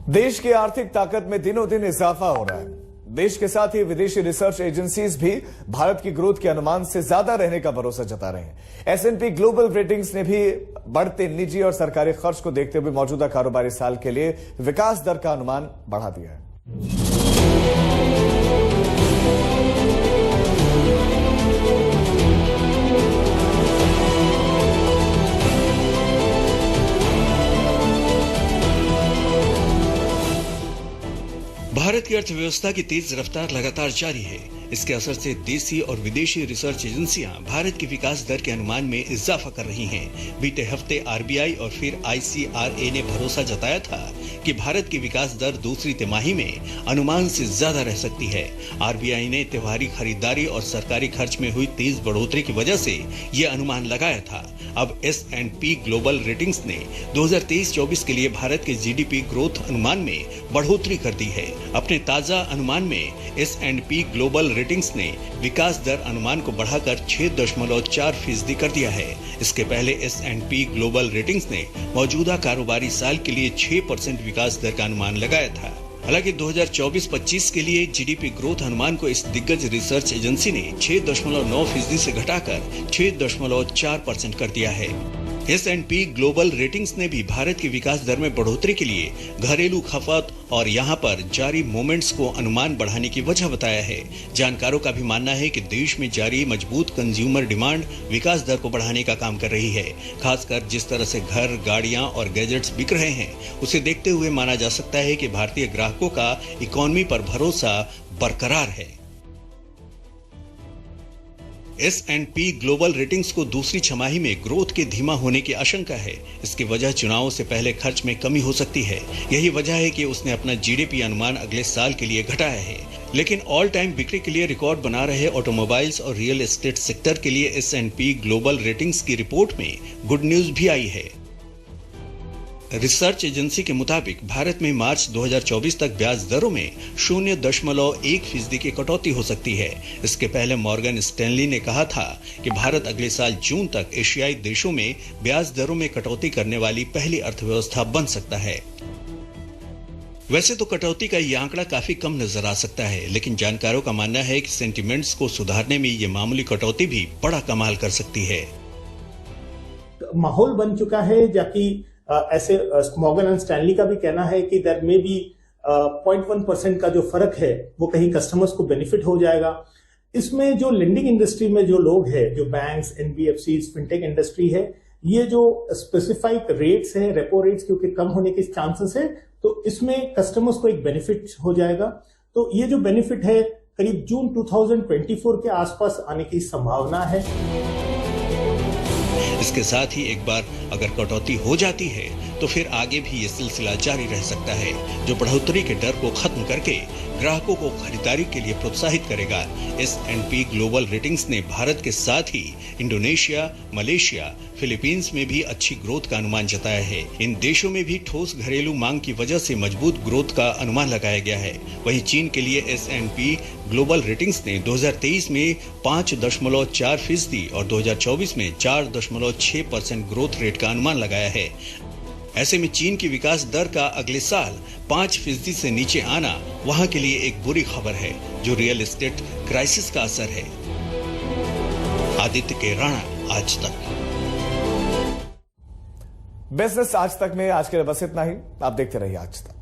देश की आर्थिक ताकत में दिनों दिन इजाफा हो रहा है। देश के साथ ही विदेशी रिसर्च एजेंसीज भी भारत की ग्रोथ के अनुमान से ज्यादा रहने का भरोसा जता रहे हैं। एस&पी ग्लोबल रेटिंग्स ने भी बढ़ते निजी और सरकारी खर्च को देखते हुए मौजूदा कारोबारी साल के लिए विकास दर का अनुमान बढ़ा दिया है। भारत की अर्थव्यवस्था की तेज रफ्तार लगातार जारी है। इसके असर से देसी और विदेशी रिसर्च एजेंसियां भारत की विकास दर के अनुमान में इजाफा कर रही हैं। बीते हफ्ते आरबीआई और फिर आईसीआरए ने भरोसा जताया था कि भारत की विकास दर दूसरी तिमाही में अनुमान से ज्यादा रह सकती है। आरबीआई ने त्योहारी खरीदारी और सरकारी खर्च में हुई तेज बढ़ोतरी की वजह से ये अनुमान लगाया था। अब एस&पी ग्लोबल रेटिंग्स ने 2023-24 के लिए भारत के जीडीपी ग्रोथ अनुमान में बढ़ोतरी कर दी है। अपने ताजा अनुमान में एस&पी ग्लोबल रेटिंग्स ने विकास दर अनुमान को बढ़ाकर 6.4% कर दिया है। इसके पहले एस&पी ग्लोबल रेटिंग्स ने मौजूदा कारोबारी साल के लिए 6% विकास दर का अनुमान लगाया था। हालांकि 2024-25 के लिए जीडीपी ग्रोथ अनुमान को इस दिग्गज रिसर्च एजेंसी ने 6.9% से घटाकर 6.4% कर दिया है। एस&पी ग्लोबल रेटिंग्स ने भी भारत की विकास दर में बढ़ोतरी के लिए घरेलू खपत और यहां पर जारी मूवमेंट्स को अनुमान बढ़ाने की वजह बताया है। जानकारों का भी मानना है कि देश में जारी मजबूत कंज्यूमर डिमांड विकास दर को बढ़ाने का काम कर रही है। खासकर जिस तरह से घर, गाड़ियां और गैजेट्स बिक रहे हैं, उसे देखते हुए माना जा सकता है कि भारतीय ग्राहकों का इकोनॉमी पर भरोसा बरकरार है। एस&पी ग्लोबल रेटिंग्स को दूसरी छमाही में ग्रोथ के धीमा होने की आशंका है। इसकी वजह चुनावों से पहले खर्च में कमी हो सकती है। यही वजह है कि उसने अपना जीडीपी अनुमान अगले साल के लिए घटाया है। लेकिन ऑल टाइम बिक्री के लिए रिकॉर्ड बना रहे ऑटोमोबाइल्स और रियल एस्टेट सेक्टर के लिए एस&पी ग्लोबल रेटिंग्स की रिपोर्ट में गुड न्यूज भी आई है। रिसर्च एजेंसी के मुताबिक भारत में मार्च 2024 तक ब्याज दरों में 0.1% की कटौती हो सकती है। इसके पहले मॉर्गन स्टैनली ने कहा था कि भारत अगले साल जून तक एशियाई देशों में ब्याज दरों में कटौती करने वाली पहली अर्थव्यवस्था बन सकता है। वैसे तो कटौती का ये आंकड़ा काफी कम नजर आ सकता है, लेकिन जानकारों का मानना है कि सेंटिमेंट्स को सुधारने में ये मामूली कटौती भी बड़ा कमाल कर सकती है। माहौल बन चुका है, जबकि ऐसे मॉर्गन एंड स्टैनली का भी कहना है कि देयर में भी 0.1% का जो फर्क है वो कहीं कस्टमर्स को बेनिफिट हो जाएगा। इसमें जो लेंडिंग इंडस्ट्री में जो लोग हैं, जो बैंक्स, एनबीएफसीज, फिनटेक इंडस्ट्री है, ये जो स्पेसिफाइड रेट्स है, रेपो रेट्स क्योंकि कम होने के चांसेस है, तो इसमें कस्टमर्स को एक बेनिफिट हो जाएगा। तो ये जो बेनिफिट है करीब जून 2024 के आसपास आने की संभावना है। इसके साथ ही एक बार अगर कटौती हो जाती है तो फिर आगे भी ये सिलसिला जारी रह सकता है, जो बढ़ोतरी के डर को खत्म करके ग्राहकों को खरीदारी के लिए प्रोत्साहित करेगा। एस&पी ग्लोबल रेटिंग्स ने भारत के साथ ही इंडोनेशिया, मलेशिया, फिलीपींस में भी अच्छी ग्रोथ का अनुमान जताया है। इन देशों में भी ठोस घरेलू मांग की वजह से मजबूत ग्रोथ का अनुमान लगाया गया है। वहीं चीन के लिए एस&पी ग्लोबल रेटिंग्स ने 2023 में 5.4% और 2024 में 4.6% ग्रोथ रेट का अनुमान लगाया है। ऐसे में चीन की विकास दर का अगले साल 5% से नीचे आना वहां के लिए एक बुरी खबर है, जो रियल एस्टेट क्राइसिस का असर है। आदित्य के राणा, आज तक। बिजनेस आज तक में आज के लिए बस इतना ही। आप देखते रहिए आज तक।